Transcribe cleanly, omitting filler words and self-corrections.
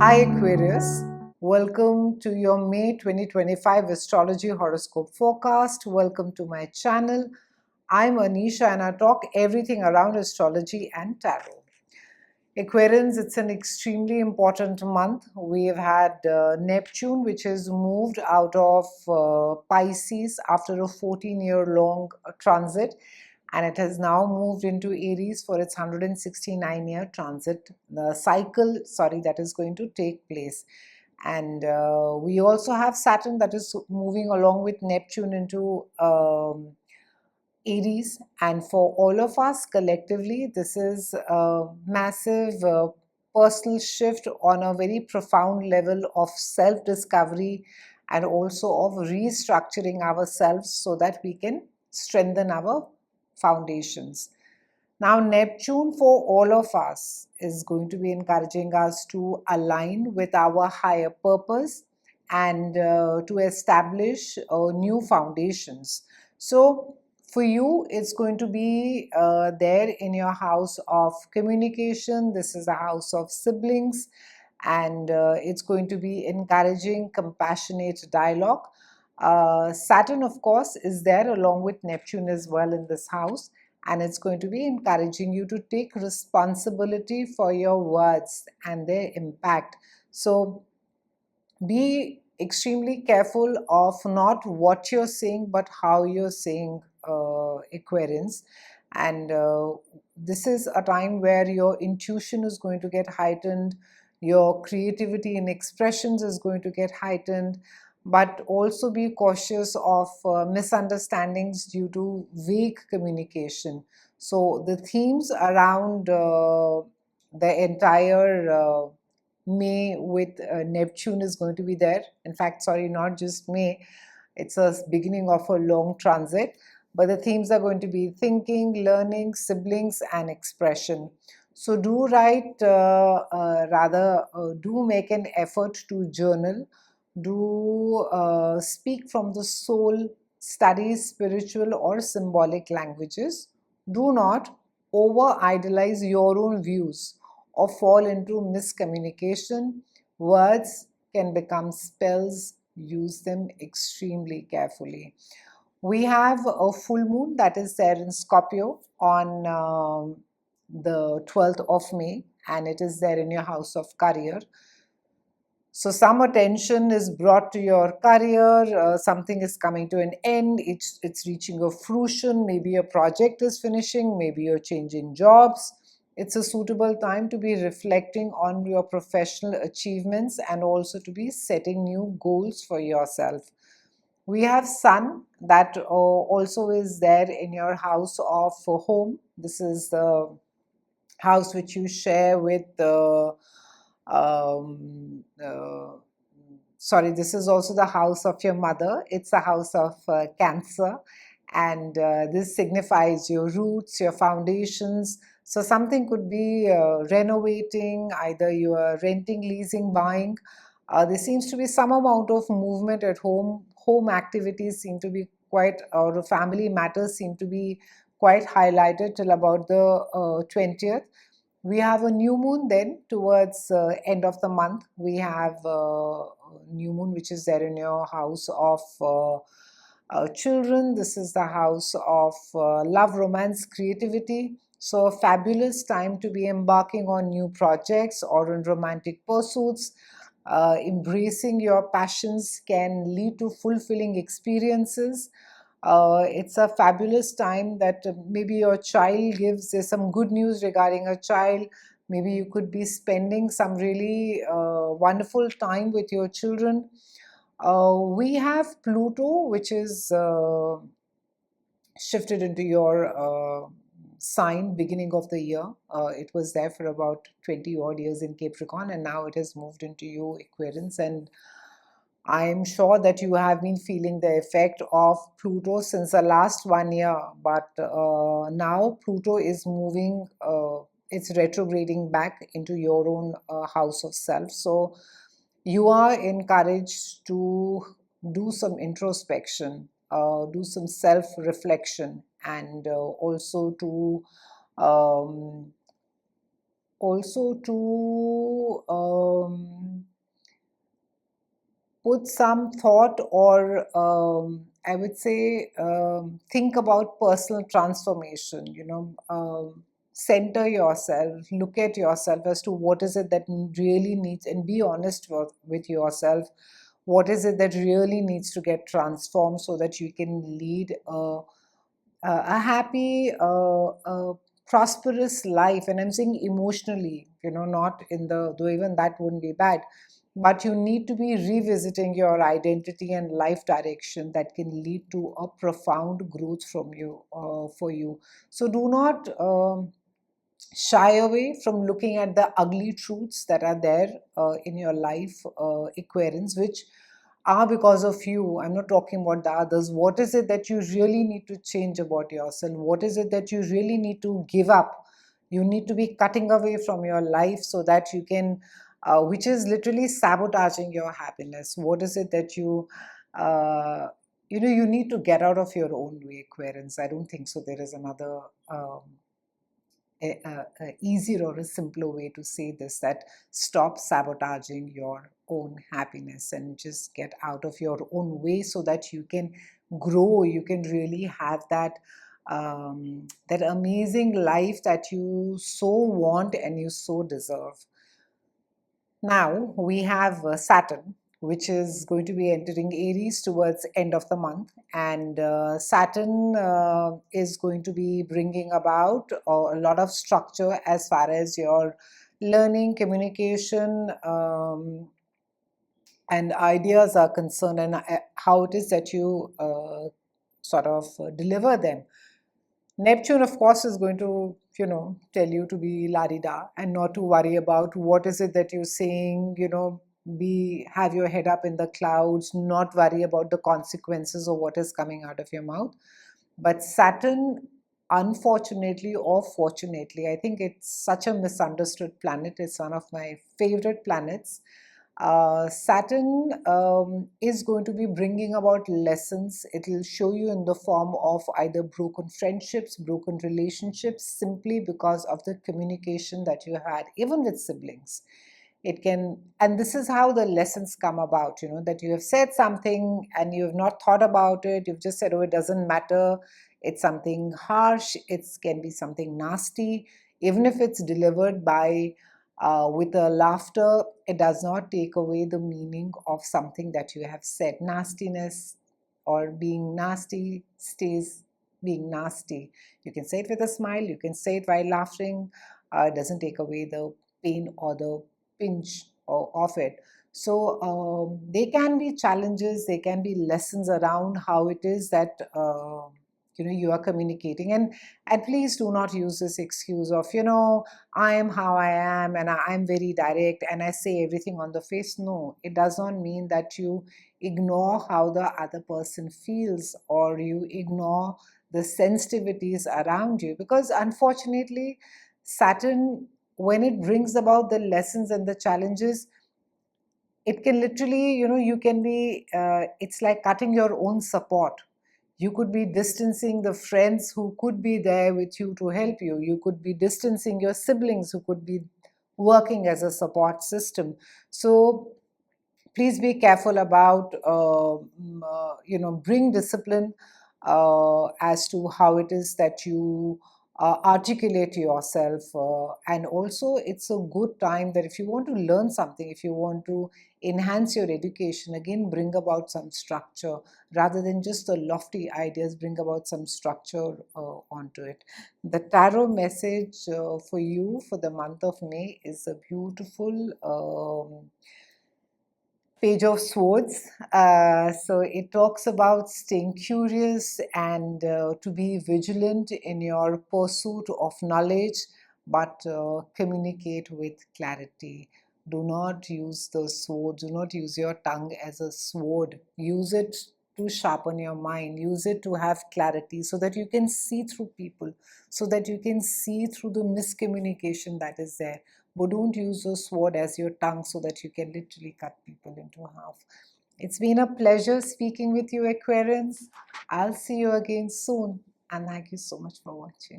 Hi Aquarius, welcome to your May 2025 Astrology Horoscope forecast. Welcome to my channel. I'm Anisha and I talk everything around astrology and tarot. Aquarians, it's an extremely important month. We've had Neptune, which has moved out of Pisces after a 14-year-long transit, and it has now moved into Aries for its 169-year transit cycle. That is going to take place. And we also have Saturn that is moving along with Neptune into Aries, and for all of us collectively, this is a massive personal shift on a very profound level of self discovery and also of restructuring ourselves so that we can strengthen our foundations. Now, Neptune for all of us is going to be encouraging us to align with our higher purpose and to establish new foundations. So, for you, it's going to be there in your house of communication. This is a house of siblings, and it's going to be encouraging compassionate dialogue. Saturn, of course, is there along with Neptune as well in this house, and it's going to be encouraging you to take responsibility for your words and their impact. So, be extremely careful of not what you're saying but how you're saying, Aquarians. And this is a time where your intuition is going to get heightened, your creativity in expressions is going to get heightened, but also be cautious of misunderstandings due to vague communication. So the themes around the entire May with Neptune is going to be there. In fact, sorry, not just May, it's a beginning of a long transit, but the themes are going to be thinking, learning, siblings, and expression. So do write, do make an effort to journal, do speak from the soul, study spiritual or symbolic languages. Do not over idolize your own views or fall into miscommunication. Words can become spells. Use them extremely carefully. We have a full moon that is there in Scorpio on the 12th of May, and it is there in your house of career. So some attention is brought to your career, something is coming to an end, it's reaching a fruition, maybe a project is finishing, maybe you're changing jobs. It's a suitable time to be reflecting on your professional achievements and also to be setting new goals for yourself. We have Sun that also is there in your house of home. This is the house which you share with this is also the house of your mother. It's a house of Cancer, and this signifies your roots, your foundations. So something could be renovating, either you are renting, leasing, buying. There seems to be some amount of movement at home. Home activities seem to be quite, or family matters seem to be quite highlighted till about the 20th. We have a new moon then towards end of the month. We have new moon which is there in your house of children. This is the house of love, romance, creativity. So a fabulous time to be embarking on new projects or on romantic pursuits. Embracing your passions can lead to fulfilling experiences. It's a fabulous time that maybe your child gives. There's some good news regarding a child. Maybe you could be spending some really wonderful time with your children. We have Pluto, which is shifted into your sign beginning of the year. It was there for about 20 odd years in Capricorn, and now it has moved into you, Aquarians. And I'm sure that you have been feeling the effect of Pluto since the last 1 year, but now Pluto is moving, it's retrograding back into your own house of self. So you are encouraged to do some introspection, do some self-reflection, and also to um, also to put some thought, or I would say think about personal transformation, center yourself, look at yourself as to what is it that really needs, and be honest with yourself. What is it that really needs to get transformed so that you can lead a happy, prosperous life? And I'm saying emotionally, not in the, though even that wouldn't be bad, but you need to be revisiting your identity and life direction that can lead to a profound growth from you, for you. So do not shy away from looking at the ugly truths that are there in your life, Aquarians, which are because of you. I'm not talking about the others. What is it that you really need to change about yourself? What is it that you really need to give up? You need to be cutting away from your life so that you can, which is literally sabotaging your happiness. What is it that you need to get out of your own way, Aquarians? I don't think so. There is another easier or a simpler way to say this, that stop sabotaging your own happiness and just get out of your own way so that you can grow, you can really have that amazing life that you so want and you so deserve. Now we have Saturn, which is going to be entering Aries towards end of the month, and Saturn is going to be bringing about a lot of structure as far as your learning, communication, and ideas are concerned, and how it is that you sort of deliver them. Neptune, of course, is going to, tell you to be la-di-da and not to worry about what is it that you're saying, have your head up in the clouds, not worry about the consequences of what is coming out of your mouth. But Saturn, unfortunately or fortunately, I think it's such a misunderstood planet. It's one of my favorite planets. Saturn is going to be bringing about lessons. It will show you in the form of either broken friendships, broken relationships, simply because of the communication that you had, even with siblings. It can, and this is how the lessons come about, that you have said something and you have not thought about it. You've just said, oh, it doesn't matter. It's something harsh. It can be something nasty. Even if it's delivered by with a laughter, it does not take away the meaning of something that you have said. Nastiness or being nasty stays being nasty. You can say it with a smile, you can say it while laughing. It doesn't take away the pain or the pinch of it. So there can be challenges, there can be lessons around how it is that you are communicating. And please do not use this excuse of, I am how I am and I'm very direct and I say everything on the face. No, it does not mean that you ignore how the other person feels or you ignore the sensitivities around you, because unfortunately Saturn, when it brings about the lessons and the challenges, it can literally, you can be, it's like cutting your own support. You could be distancing the friends who could be there with you to help you. You could be distancing your siblings who could be working as a support system. So please be careful about, bring discipline as to how it is that you articulate yourself. And also, it's a good time that if you want to learn something, if you want to enhance your education, again, bring about some structure rather than just the lofty ideas, bring about some structure onto it. The tarot message for you for the month of May is a beautiful Page of Swords. So it talks about staying curious and to be vigilant in your pursuit of knowledge, but communicate with clarity. Do not use the sword, do not use your tongue as a sword. Use it to sharpen your mind, use it to have clarity so that you can see through people, so that you can see through the miscommunication that is there. But don't use the sword as your tongue so that you can literally cut people into half. It's been a pleasure speaking with you, Aquarians. I'll see you again soon. And thank you so much for watching.